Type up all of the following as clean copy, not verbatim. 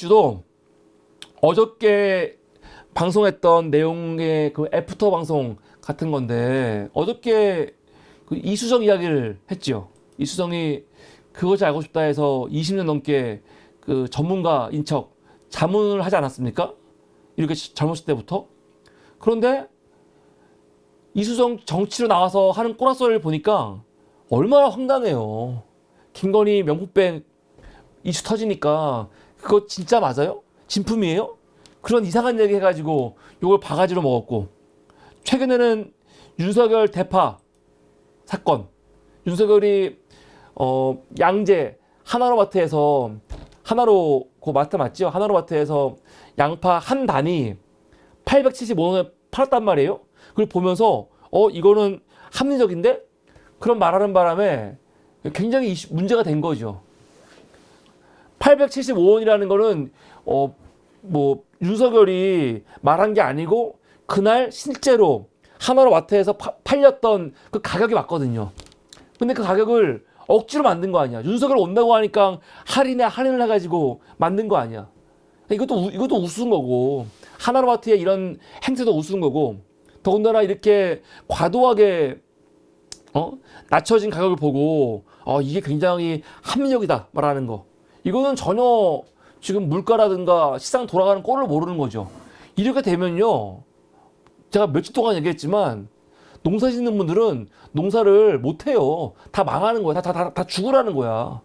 이슈도 어저께 방송했던 내용의 그 애프터 방송 같은 건데, 어저께 그 이수정 이야기를 했죠. 이수정이 그것이 알고 싶다 해서 20년 넘게 그 전문가인 척 자문을 하지 않았습니까? 이렇게 젊었을 때부터. 그런데 이수정 정치로 나와서 하는 꼬라서리를 보니까 얼마나 황당해요. 김건희 명품백 이슈 터지니까 그거 진짜 맞아요? 진품이에요? 그런 이상한 얘기 해가지고 요걸 바가지로 먹었고, 최근에는 윤석열 대파 사건, 윤석열이 양재 하나로마트에서, 하나로 그 마트 맞죠? 하나로마트에서 양파 한 단이 875원에 팔았단 말이에요. 그걸 보면서 이거는 합리적인데? 그런 말하는 바람에 굉장히 문제가 된 거죠. 875원이라는 거는 뭐 윤석열이 말한 게 아니고 그날 실제로 하나로마트에서 팔렸던 그 가격이 맞거든요. 근데 그 가격을 억지로 만든 거 아니야. 윤석열 온다고 하니까 할인을 해가지고 만든 거 아니야. 이것도 우스운 거고, 하나로마트의 이런 행태도 우스운 거고, 더군다나 이렇게 과도하게 낮춰진 가격을 보고 이게 굉장히 합리적이다 말하는 거, 이거는 전혀 지금 물가라든가 시장 돌아가는 꼴을 모르는 거죠. 이렇게 되면요, 제가 며칠 동안 얘기했지만 농사 짓는 분들은 농사를 못해요. 다 망하는 거야. 다 죽으라는 거야.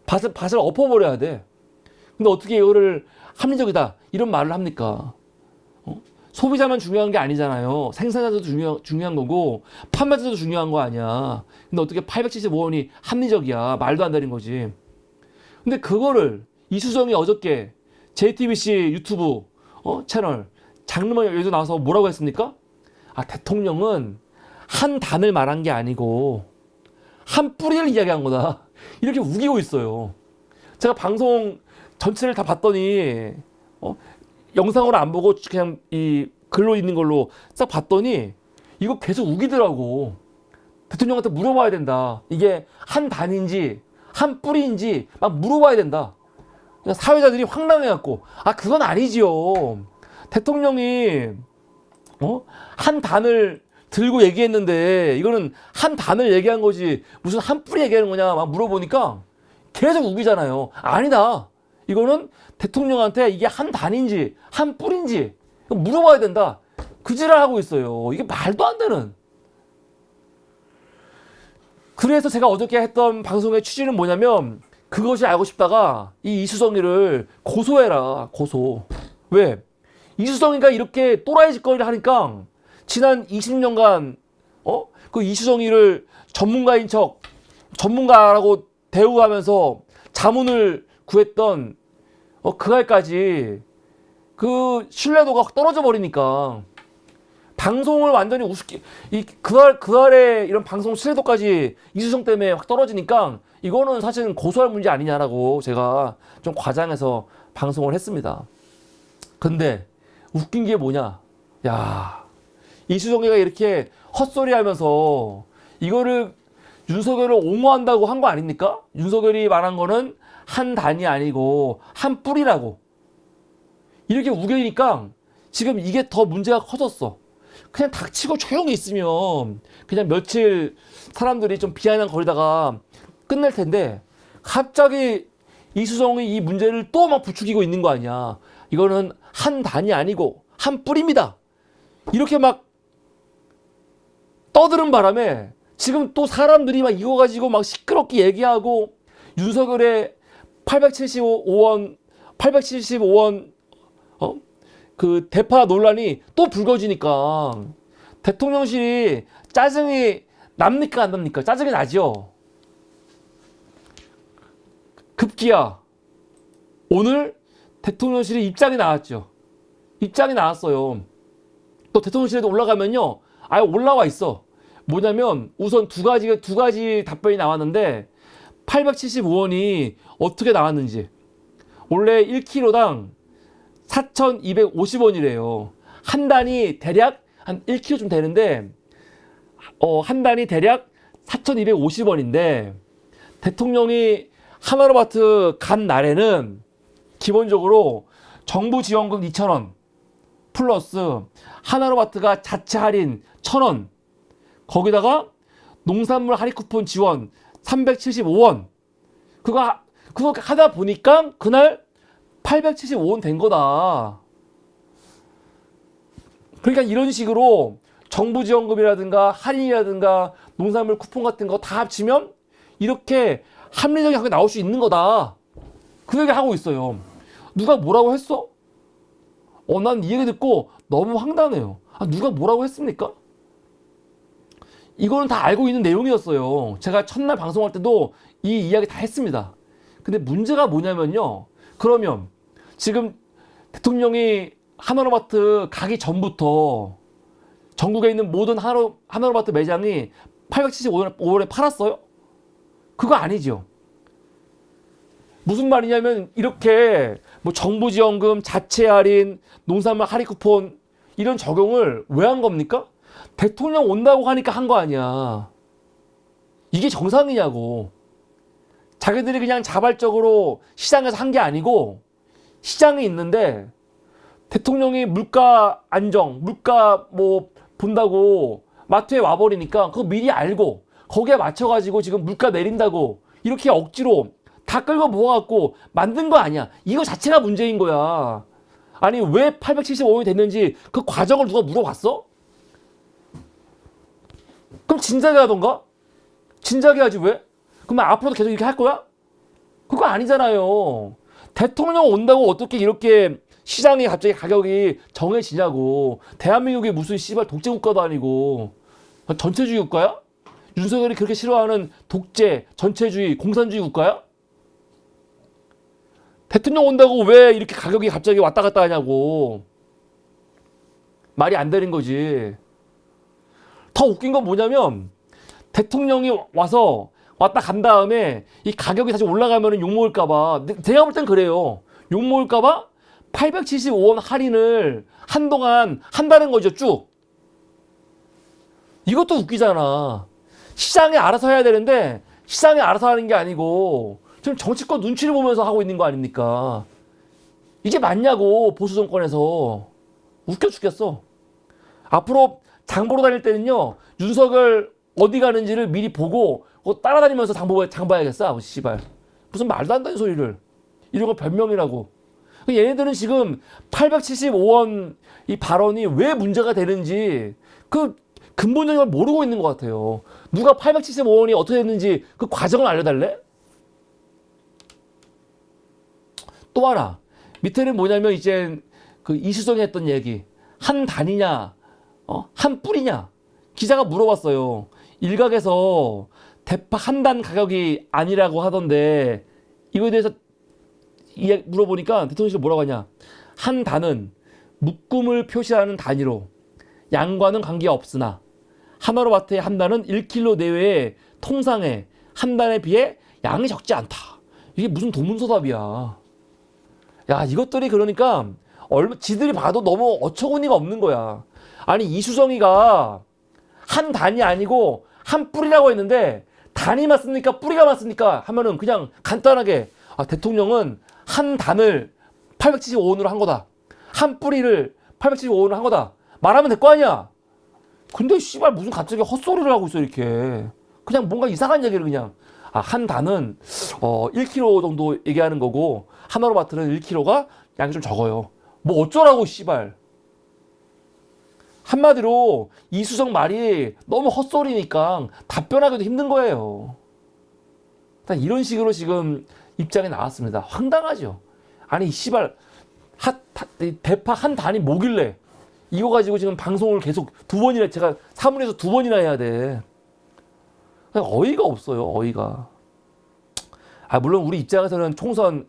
밭을 엎어버려야 돼. 근데 어떻게 이거를 합리적이다 이런 말을 합니까? 소비자만 중요한 게 아니잖아요. 생산자도 중요한 거고 판매자도 중요한 거 아니야. 근데 어떻게 875원이 합리적이야? 말도 안 되는 거지. 근데 그거를 이수정이 어저께 JTBC 유튜브 채널 장르만 여기서 나와서 뭐라고 했습니까? 대통령은 한 단을 말한 게 아니고 한 뿌리를 이야기한 거다. 이렇게 우기고 있어요. 제가 방송 전체를 다 봤더니 영상으로 안 보고 그냥 이 글로 있는 걸로 싹 봤더니 이거 계속 우기더라고. 대통령한테 물어봐야 된다. 이게 한 단인지 한 뿌리인지 막 물어봐야 된다. 사회자들이 황당해갖고 그건 아니지요. 대통령이 한 단을 들고 얘기했는데 이거는 한 단을 얘기한 거지 무슨 한 뿌리 얘기하는 거냐 막 물어보니까 계속 우기잖아요. 아니다. 이거는 대통령한테 이게 한 단인지 한 뿌리인지 물어봐야 된다. 그 지랄 하고 있어요. 이게 말도 안 되는. 그래서 제가 어저께 했던 방송의 취지는 뭐냐면, 그것이 알고 싶다가 이 이수정이를 고소해라. 고소. 왜? 이수정이가 이렇게 또라이 짓거리를 하니까 지난 20년간 그 이수정이를 전문가인 척, 전문가라고 대우하면서 자문을 구했던 그날까지 그 신뢰도가 확 떨어져 버리니까, 방송을 완전히 우습게, 그날의 이런 방송 신뢰도까지 이수정 때문에 확 떨어지니까 이거는 사실은 고소할 문제 아니냐라고 제가 좀 과장해서 방송을 했습니다. 근데 웃긴 게 뭐냐? 야, 이수정이가 이렇게 헛소리 하면서 이거를 윤석열을 옹호한다고 한 거 아닙니까? 윤석열이 말한 거는 한 단이 아니고 한 뿌리라고. 이렇게 우기니까 지금 이게 더 문제가 커졌어. 그냥 닥치고 조용히 있으면 그냥 며칠 사람들이 좀 비아냥거리다가 끝낼 텐데, 갑자기 이수정이 이 문제를 또 막 부추기고 있는 거 아니야. 이거는 한 단이 아니고 한 뿌리입니다. 이렇게 막 떠드는 바람에 지금 또 사람들이 막 이거 가지고 막 시끄럽게 얘기하고, 윤석열의 875원 그 대파 논란이 또 불거지니까 대통령실이 짜증이 납니까 안 납니까? 짜증이 나죠. 급기야 오늘 대통령실이 입장이 나왔죠. 입장이 나왔어요. 또 대통령실에도 올라가면요, 올라와 있어. 뭐냐면 우선 두 가지 답변이 나왔는데, 875원이 어떻게 나왔는지. 원래 1kg당 4,250원이래요. 한 단이 대략 한 1kg 좀 되는데, 한 단이 대략 4,250원인데, 대통령이 하나로마트 간 날에는 기본적으로 정부 지원금 2,000원 플러스 하나로마트가 자체 할인 1,000원, 거기다가 농산물 할인 쿠폰 지원 375원. 그거 하다 보니까 그날 875원 된 거다. 그러니까 이런 식으로 정부 지원금이라든가 할인이라든가 농산물 쿠폰 같은 거 다 합치면 이렇게 합리적인 가격이 나올 수 있는 거다. 그 얘기 하고 있어요. 누가 뭐라고 했어? 난 이 얘기 듣고 너무 황당해요. 누가 뭐라고 했습니까? 이거는 다 알고 있는 내용이었어요. 제가 첫날 방송할 때도 이 이야기 다 했습니다. 근데 문제가 뭐냐면요. 그러면 지금 대통령이 하나로마트 가기 전부터 전국에 있는 모든 하나로마트 매장이 875원에 팔았어요? 그거 아니죠. 무슨 말이냐면 이렇게 뭐 정부 지원금, 자체 할인, 농산물 할인 쿠폰 이런 적용을 왜 한 겁니까? 대통령 온다고 하니까 한 거 아니야. 이게 정상이냐고. 자기들이 그냥 자발적으로 시장에서 한 게 아니고 시장이 있는데 대통령이 물가 안정, 물가 뭐 본다고 마트에 와버리니까 그거 미리 알고 거기에 맞춰가지고 지금 물가 내린다고 이렇게 억지로 다 끌고 모아갖고 만든 거 아니야. 이거 자체가 문제인 거야. 아니 왜 875원이 됐는지 그 과정을 누가 물어봤어? 그럼 진작에 하던가? 진작에 하지 왜? 그러면 앞으로도 계속 이렇게 할 거야? 그거 아니잖아요. 대통령 온다고 어떻게 이렇게 시장에 갑자기 가격이 정해지냐고. 대한민국이 무슨 씨발 독재국가도 아니고 전체주의 국가야? 윤석열이 그렇게 싫어하는 독재, 전체주의, 공산주의 국가야? 대통령 온다고 왜 이렇게 가격이 갑자기 왔다 갔다 하냐고. 말이 안 되는 거지. 더 웃긴 건 뭐냐면 대통령이 와서 왔다 간 다음에 이 가격이 다시 올라가면 욕먹을까봐, 제가 볼 땐 그래요. 욕먹을까봐 875원 할인을 한동안 한다는 거죠, 쭉. 이것도 웃기잖아. 시장이 알아서 해야 되는데 시장이 알아서 하는 게 아니고 지금 정치권 눈치를 보면서 하고 있는 거 아닙니까? 이게 맞냐고, 보수 정권에서. 웃겨 죽겠어. 앞으로 장 보러 다닐 때는요, 윤석열 어디 가는지를 미리 보고 따라다니면서 장 봐야겠어. 씨발. 무슨 말도 안 되는 소리를. 이런 거 변명이라고. 얘네들은 지금 875원 이 발언이 왜 문제가 되는지 그 근본적인 걸 모르고 있는 것 같아요. 누가 875원이 어떻게 됐는지 그 과정을 알려달래? 또 하나. 밑에는 뭐냐면 이제 그 이수정이 했던 얘기. 한 단이냐, 한 뿌리냐. 기자가 물어봤어요. 일각에서 대파 한 단 가격이 아니라고 하던데 이거에 대해서 물어보니까 대통령실이 뭐라고 하냐. 한 단은 묶음을 표시하는 단위로 양과는 관계없으나 하나로마트의 한 단은 1kg 내외의 통상의 한 단에 비해 양이 적지 않다. 이게 무슨 도문서답이야. 야, 이것들이 그러니까 지들이 봐도 너무 어처구니가 없는 거야. 아니 이수정이가 한 단이 아니고 한 뿌리라고 했는데 단이 맞습니까? 뿌리가 맞습니까? 하면은 그냥 간단하게 대통령은 한 단을 875원으로 한 거다. 한 뿌리를 875원으로 한 거다. 말하면 될 거 아니야. 근데 씨발 무슨 갑자기 헛소리를 하고 있어 이렇게. 그냥 뭔가 이상한 얘기를 그냥. 한 단은 1kg 정도 얘기하는 거고 하나로마트는 1kg가 양이 좀 적어요. 뭐 어쩌라고 씨발. 한마디로 이수정 말이 너무 헛소리니까 답변하기도 힘든 거예요. 이런 식으로 지금 입장이 나왔습니다. 황당하죠. 아니 씨발 대파 한 단이 뭐길래 이거 가지고 지금 방송을 계속 두 번이나 제가 사문에서 두 번이나 해야 돼. 어이가 없어요. 어이가. 물론 우리 입장에서는 총선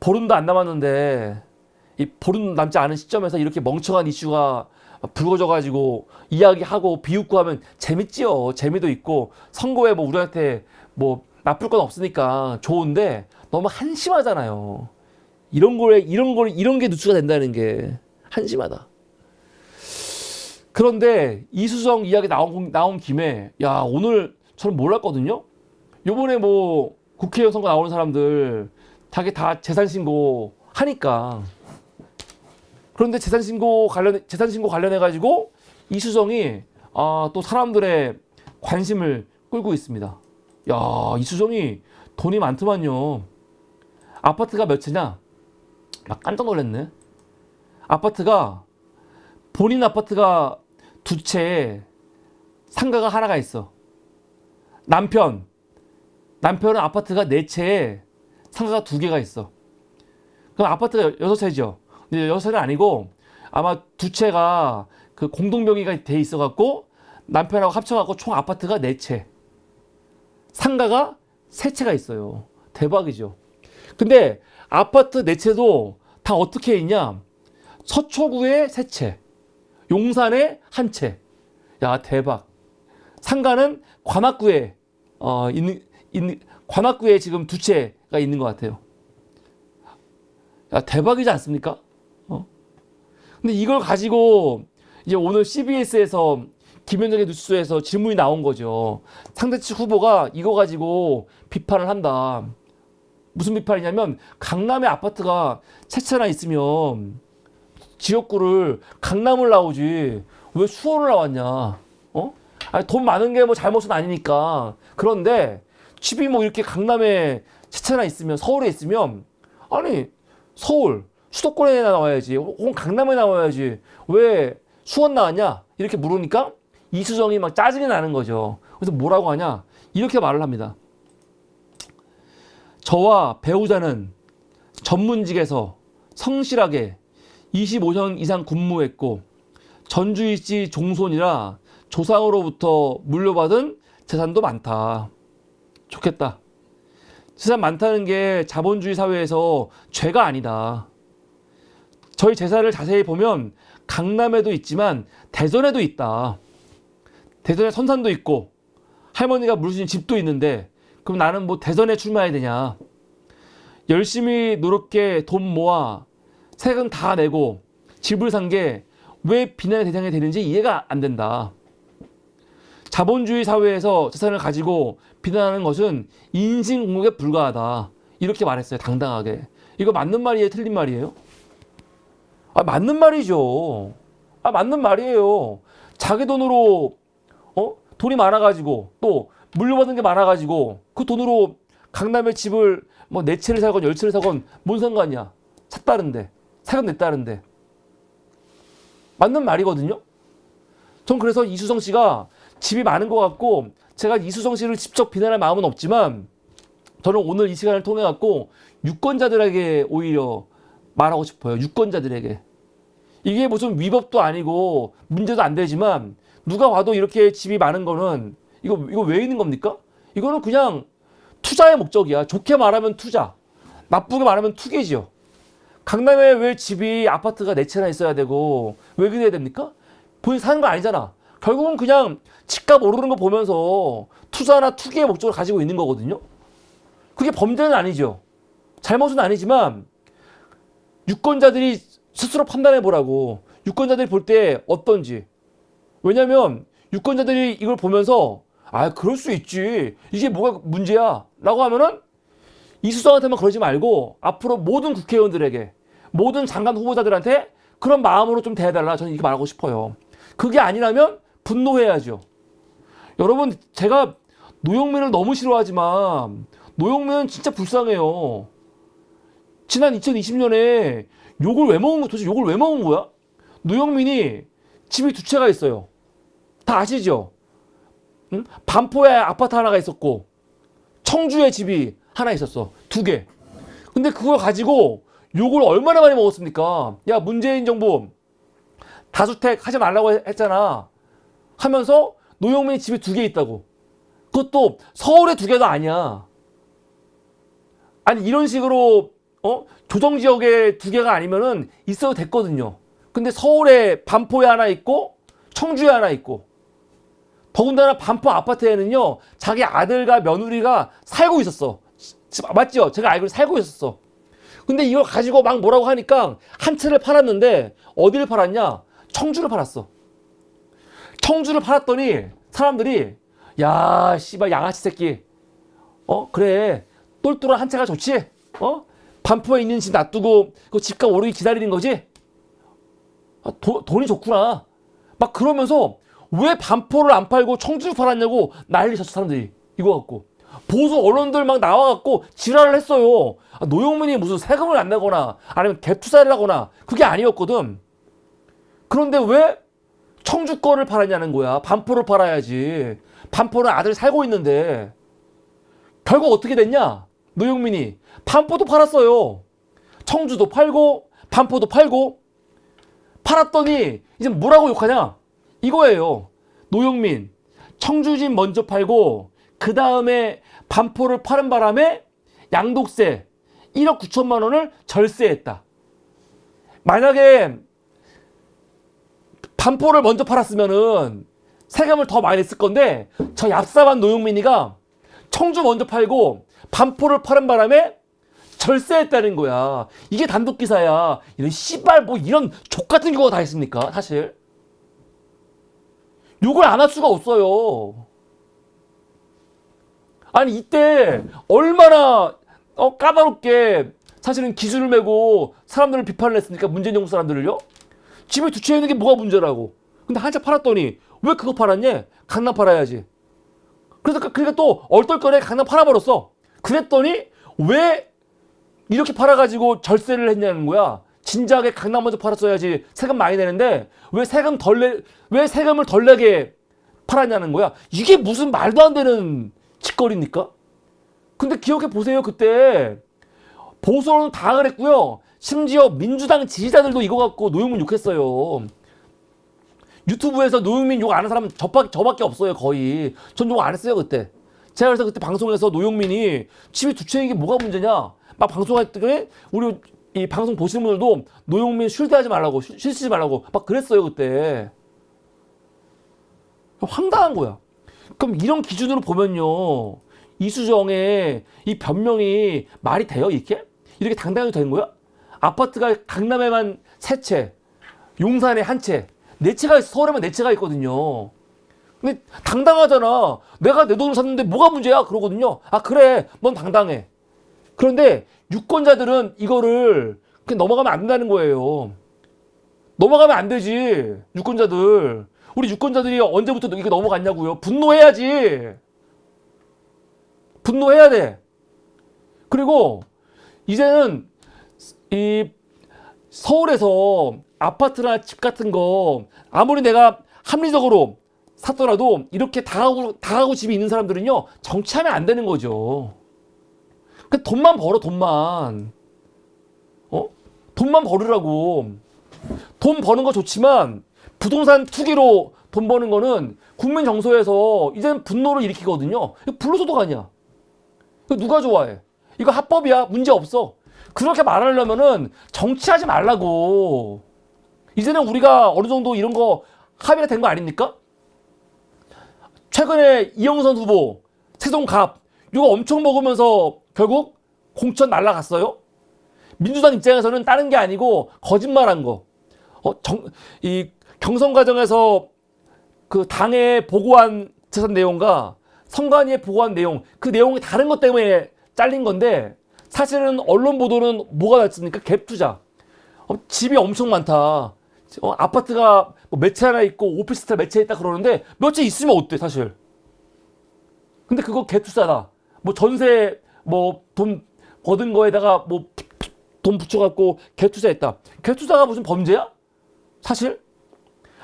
보름도 안 남았는데 이 보름 남지 않은 시점에서 이렇게 멍청한 이슈가 불거져가지고 이야기하고 비웃고 하면 재밌지요. 재미도 있고 선거에 뭐 우리한테 뭐 나쁠 건 없으니까 좋은데 너무 한심하잖아요. 이런 게 누추가 된다는 게 한심하다. 그런데 이수정 이야기 나온 김에 야 오늘 저는 몰랐거든요. 요번에 뭐 국회의원 선거 나오는 사람들 자기 다 재산 신고 하니까. 그런데 재산신고 관련해 가지고 이수정이 또 사람들의 관심을 끌고 있습니다. 야, 이수정이 돈이 많더만요. 아파트가 몇 채냐? 막 깜짝 놀랐네. 본인 아파트가 2채에 상가가 하나가 있어. 남편은 아파트가 4채에 상가가 2개가 있어. 그럼 아파트가 6채죠. 근데 6채는 아니고 아마 2채가 그 공동명의가 돼 있어갖고 남편하고 합쳐갖고 총 아파트가 4채. 상가가 3채가 있어요. 대박이죠. 근데 아파트 4채도 다 어떻게 있냐? 서초구에 3채, 용산에 1채. 야, 대박. 상가는 관악구에 관악구에 지금 2채가 있는 것 같아요. 야, 대박이지 않습니까? 근데 이걸 가지고 이제 오늘 CBS에서 김현정의 뉴스에서 질문이 나온 거죠. 상대 측 후보가 이거 가지고 비판을 한다. 무슨 비판이냐면 강남에 아파트가 채채나 있으면 지역구를 강남을 나오지 왜 수원을 나왔냐? 아니, 돈 많은 게 뭐 잘못은 아니니까. 그런데 집이 뭐 이렇게 강남에 채채나 있으면 서울에 있으면 아니 서울 수도권에 나와야지 혹은 강남에 나와야지 왜 수원 나왔냐? 이렇게 물으니까 이수정이 막 짜증이 나는 거죠. 그래서 뭐라고 하냐? 이렇게 말을 합니다. 저와 배우자는 전문직에서 성실하게 25년 이상 근무했고 전주일지 종손이라 조상으로부터 물려받은 재산도 많다. 좋겠다. 재산 많다는 게 자본주의 사회에서 죄가 아니다. 저희 재산을 자세히 보면 강남에도 있지만 대전에도 있다. 대전에 선산도 있고 할머니가 물으신 집도 있는데 그럼 나는 뭐 대전에 출마해야 되냐? 열심히 노력해 돈 모아 세금 다 내고 집을 산 게 왜 비난의 대상이 되는지 이해가 안 된다. 자본주의 사회에서 재산을 가지고 비난하는 것은 인신공격에 불과하다. 이렇게 말했어요. 당당하게. 이거 맞는 말이에요? 틀린 말이에요? 맞는 말이죠. 맞는 말이에요. 자기 돈으로 돈이 많아가지고 또 물려받은 게 많아가지고 그 돈으로 강남에 집을 뭐 4채를 사건 10채를 사건 뭔 상관이야. 샀다는데 세금 냈다는데 맞는 말이거든요. 전 그래서 이수정 씨가 집이 많은 것 같고 제가 이수정 씨를 직접 비난할 마음은 없지만 저는 오늘 이 시간을 통해 갖고 유권자들에게 오히려 말하고 싶어요. 유권자들에게. 이게 무슨 위법도 아니고 문제도 안 되지만 누가 봐도 이렇게 집이 많은 거는 이거 왜 있는 겁니까? 이거는 그냥 투자의 목적이야. 좋게 말하면 투자, 나쁘게 말하면 투기죠. 강남에 왜 집이 아파트가 4채나 있어야 되고 왜 그래야 됩니까? 본인 사는 거 아니잖아. 결국은 그냥 집값 오르는 거 보면서 투자나 투기의 목적을 가지고 있는 거거든요. 그게 범죄는 아니죠. 잘못은 아니지만 유권자들이 스스로 판단해 보라고. 유권자들이 볼 때 어떤지. 왜냐면 유권자들이 이걸 보면서 그럴 수 있지. 이게 뭐가 문제야? 라고 하면은 이수정한테만 그러지 말고 앞으로 모든 국회의원들에게 모든 장관 후보자들한테 그런 마음으로 좀 대해달라. 저는 이렇게 말하고 싶어요. 그게 아니라면 분노해야죠. 여러분, 제가 노영민을 너무 싫어하지만 노영민은 진짜 불쌍해요. 지난 2020년에 도대체 욕을 왜 먹은 거야? 노영민이 집이 2채가 있어요. 다 아시죠? 응? 반포에 아파트 하나가 있었고 청주에 집이 하나 있었어. 2개. 근데 그걸 가지고 욕을 얼마나 많이 먹었습니까? 야, 문재인 정부 다주택 하지 말라고 했잖아. 하면서 노영민이 집에 2개 있다고. 그것도 서울에 2개도 아니야. 아니 이런 식으로 조정지역에 2개가 아니면은 있어도 됐거든요. 근데 서울에 반포에 하나 있고 청주에 하나 있고 더군다나 반포 아파트에는요 자기 아들과 며느리가 살고 있었어. 맞죠? 제가 알고 살고 있었어. 근데 이걸 가지고 막 뭐라고 하니까 한 채를 팔았는데 어디를 팔았냐? 청주를 팔았어. 청주를 팔았더니 사람들이 야 씨발 양아치 새끼 그래 똘똘한 한 채가 좋지? 반포에 있는 집 놔두고 그 집값 오르기 기다리는 거지? 아, 돈이 좋구나. 막 그러면서 왜 반포를 안 팔고 청주를 팔았냐고 난리 쳤어, 사람들이. 이거 갖고. 보수 언론들 막 나와갖고 지랄을 했어요. 아, 노영민이 무슨 세금을 안 내거나 아니면 갭투자를 하거나 그게 아니었거든. 그런데 왜 청주 거를 팔았냐는 거야. 반포를 팔아야지. 반포는 아들이 살고 있는데. 결국 어떻게 됐냐? 노영민이 반포도 팔았어요. 청주도 팔고 반포도 팔고. 팔았더니 이제 뭐라고 욕하냐? 이거예요. 노영민 청주집 먼저 팔고 그 다음에 반포를 파는 바람에 양도세 1억 9천만 원을 절세했다. 만약에 반포를 먼저 팔았으면은 세금을 더 많이 냈을 건데 저 얍삽한 노영민이가 청주 먼저 팔고 반포를 파는 바람에 절세했다는 거야. 이게 단독 기사야. 이런 씨발 뭐 이런 족 같은 경우가 다 있습니까? 사실 욕을 안 할 수가 없어요. 아니 이때 얼마나 까다롭게 사실은 기준을 메고 사람들을 비판을 했으니까 문재인 정부 사람들을요. 집에 두 채 있는 게 뭐가 문제라고. 근데 한 채 팔았더니 왜 그거 팔았냐? 강남 팔아야지. 그래서 그러니까 또 얼떨결에 강남 팔아버렸어. 그랬더니 왜 이렇게 팔아가지고 절세를 했냐는 거야. 진작에 강남 먼저 팔았어야지 세금 많이 내는데 왜 세금을 덜 내게 팔았냐는 거야. 이게 무슨 말도 안 되는 짓거리입니까? 근데 기억해 보세요. 그때 보수언론 다 그랬고요. 심지어 민주당 지지자들도 이거 갖고 노영민 욕했어요. 유튜브에서 노영민 욕 안 하는 사람은 저밖에 없어요. 거의. 전 욕 안 했어요 그때. 제가 그래서 그때 방송에서 노영민이 집이 두 채인 게 뭐가 문제냐 막 방송할 때 우리 이 방송 보시는 분들도 노영민 쉴드하지 말라고 쉬지 말라고 막 그랬어요 그때. 황당한 거야. 그럼 이런 기준으로 보면요, 이수정의 이 변명이 말이 돼요? 이렇게 당당하게 되는 거야? 아파트가 강남에만 3채, 용산에 1채, 4채가 서울에만 4채가 있거든요. 근데 당당하잖아. 내가 내 돈을 샀는데 뭐가 문제야? 그러거든요. 아 그래, 넌 당당해. 그런데 유권자들은 이거를 그냥 넘어가면 안 된다는 거예요. 넘어가면 안 되지. 유권자들. 우리 유권자들이 언제부터 이렇게 넘어갔냐고요. 분노해야지. 분노해야 돼. 그리고 이제는 이 서울에서 아파트나 집 같은 거 아무리 내가 합리적으로 샀더라도 이렇게 다가구 집이 있는 사람들은요, 정치하면 안 되는 거죠. 그 돈만 벌어, 돈만. 돈만 벌으라고. 돈 버는 거 좋지만 부동산 투기로 돈 버는 거는 국민 정서에서 이제는 분노를 일으키거든요. 이거 불로소득 아니야. 이거 누가 좋아해? 이거 합법이야. 문제 없어. 그렇게 말하려면은 정치하지 말라고. 이제는 우리가 어느 정도 이런 거 합의가 된 거 아닙니까? 최근에 이영선 후보 세종갑 이거 엄청 먹으면서 결국 공천 날라갔어요. 민주당 입장에서는 다른 게 아니고 거짓말한 거. 이 경선 과정에서 그 당에 보고한 재산 내용과 선관위에 보고한 내용, 그 내용이 다른 것 때문에 잘린 건데 사실은 언론 보도는 뭐가 났습니까? 갭 투자. 집이 엄청 많다. 아파트가 뭐 몇 채 하나 있고 오피스텔 몇 채 있다 그러는데 몇 채 있으면 어때 사실. 근데 그거 갭 투자다. 뭐 전세 뭐 돈 얻은 거에다가 뭐 돈 붙여갖고 갭 투자했다. 갭 투자가 무슨 범죄야? 사실?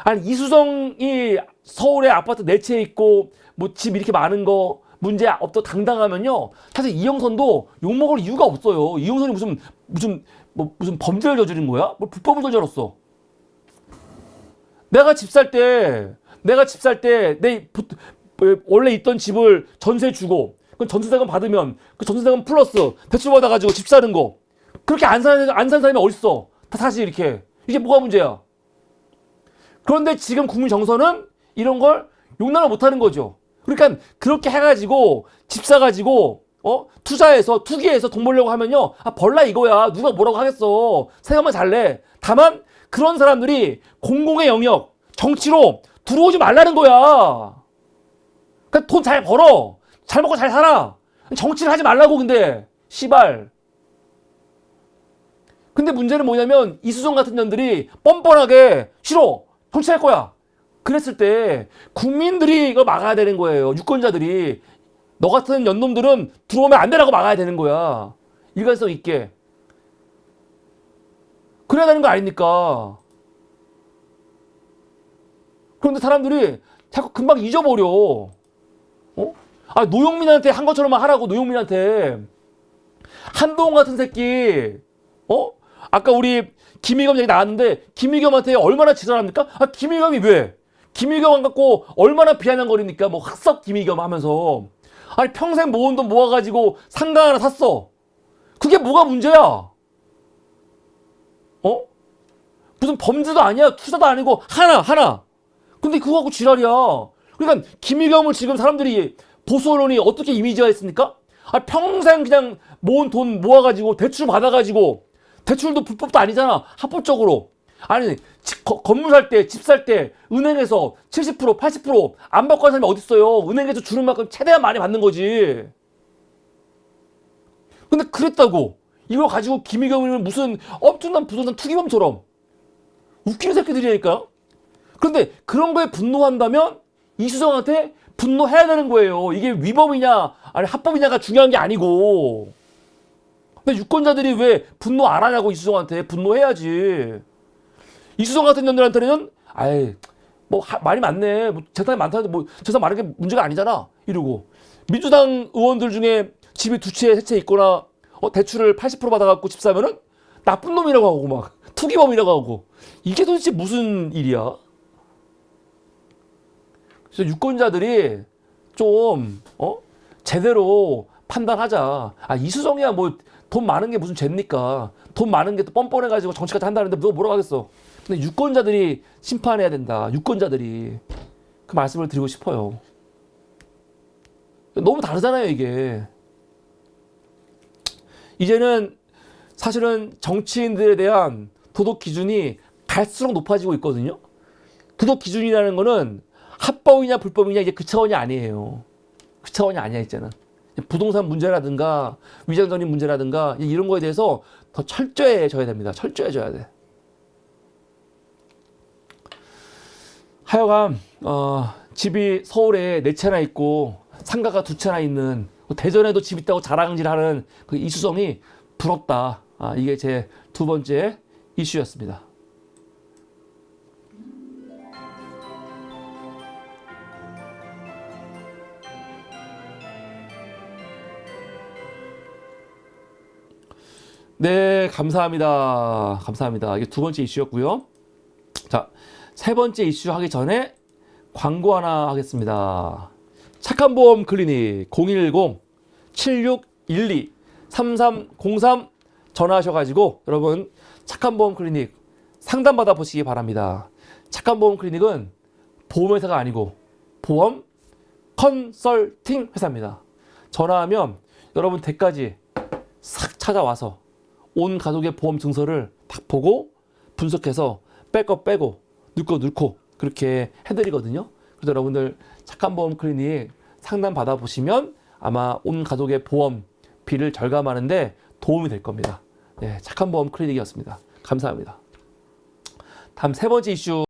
아니 이수정이 서울에 아파트 4채 있고 뭐 집 이렇게 많은 거 문제 없다 당당하면요, 사실 이영선도 욕먹을 이유가 없어요. 이영선이 무슨 범죄를 저지른 거야? 뭐 불법을 저질렀어. 내가 집 살 때 원래 있던 집을 전세 주고 그 전세자금 받으면 그 전세자금 플러스 대출 받아가지고 집 사는 거 그렇게 안 사는 사람이 어딨어? 다 사실 이렇게. 이게 뭐가 문제야? 그런데 지금 국민 정서는 이런 걸 용납을 못하는 거죠. 그러니까 그렇게 해가지고 집 사가지고 투기해서 돈 벌려고 하면요, 아 벌라 이거야. 누가 뭐라고 하겠어. 세금만 잘 내. 다만 그런 사람들이 공공의 영역 정치로 들어오지 말라는 거야. 그러니까 돈 잘 벌어, 잘 먹고 잘 살아. 정치를 하지 말라고. 근데 씨발 근데 문제는 뭐냐면 이수정 같은 년들이 뻔뻔하게 싫어 정치할 거야 그랬을 때 국민들이 이걸 막아야 되는 거예요. 유권자들이. 너 같은 연놈들은 들어오면 안 되라고 막아야 되는 거야. 일관성 있게. 그래야 되는 거 아닙니까? 그런데 사람들이 자꾸 금방 잊어버려. 어? 아, 노영민한테 한 것처럼만 하라고, 노영민한테. 한동훈 같은 새끼, 아까 우리 김의겸 얘기 나왔는데, 김의겸한테 얼마나 지랄합니까? 아, 김의겸이 왜? 김의겸 안 갖고 얼마나 비아냥거리니까, 뭐, 흑석 김의겸 하면서. 아니, 평생 모은 돈 모아가지고 상가 하나 샀어. 그게 뭐가 문제야? 무슨 범죄도 아니야. 투자도 아니고, 하나. 근데 그거 갖고 지랄이야. 그러니까, 김의겸을 지금 사람들이, 보수 언론이 어떻게 이미지화 했습니까? 아, 평생 그냥 모은 돈 모아가지고, 대출 받아가지고, 대출도 불법도 아니잖아. 합법적으로. 아니, 건물 살 때, 집 살 때, 은행에서 70%, 80%안 받고 하는 사람이 어딨어요. 은행에서 주는 만큼 최대한 많이 받는 거지. 근데 그랬다고. 이걸 가지고 김의겸을 무슨 엄청난 부동산 투기범처럼. 웃기는 새끼들이니까. 그런데 그런 거에 분노한다면 이수정한테 분노해야 되는 거예요. 이게 위법이냐, 아니 합법이냐가 중요한 게 아니고. 근데 유권자들이 왜 분노 안 하냐고 이수정한테 분노해야지. 이수정 같은 년들한테는 아이 뭐 말이 많네. 뭐 재산이 많다는데 뭐 재산 많은 게 문제가 아니잖아. 이러고 민주당 의원들 중에 집이 두 채, 세 채 있거나 대출을 80% 받아갖고 집 사면은 나쁜 놈이라고 하고 막 투기범이라고 하고 이게 도대체 무슨 일이야? 그래서 유권자들이 좀 제대로 판단하자. 아 이수정이야 뭐 돈 많은 게 무슨 죄입니까? 돈 많은 게 또 뻔뻔해가지고 정치까지 한다는데 누가 뭐라고 하겠어? 근데 유권자들이 심판해야 된다. 유권자들이 그 말씀을 드리고 싶어요. 너무 다르잖아요 이게. 이제는 사실은 정치인들에 대한 도덕 기준이 갈수록 높아지고 있거든요. 도덕 기준이라는 거는 합법이냐 불법이냐 이제 그 차원이 아니에요. 그 차원이 아니야 이제는. 부동산 문제라든가 위장전입 문제라든가 이런 거에 대해서 더 철저해져야 됩니다. 철저해져야 돼. 하여간 집이 서울에 4채나 있고 상가가 2채나 있는 대전에도 집 있다고 자랑질하는 그 이수정이 부럽다. 이게 제 두 번째 이슈였습니다. 네, 감사합니다. 감사합니다. 이게 두 번째 이슈였고요. 자, 세 번째 이슈 하기 전에 광고 하나 하겠습니다. 착한 보험 클리닉 010-7612-3303 전화하셔가지고 여러분 착한 보험 클리닉 상담 받아 보시기 바랍니다. 착한 보험 클리닉은 보험회사가 아니고 보험 컨설팅 회사입니다. 전화하면 여러분 댁까지 싹 찾아와서 온 가족의 보험 증서를 딱 보고 분석해서 뺄 거 빼고 넣을 거 넣고 그렇게 해드리거든요. 그래서 여러분들 착한 보험 클리닉 상담 받아보시면 아마 온 가족의 보험비를 절감하는데 도움이 될 겁니다. 네, 착한 보험 클리닉이었습니다. 감사합니다. 다음 세 번째 이슈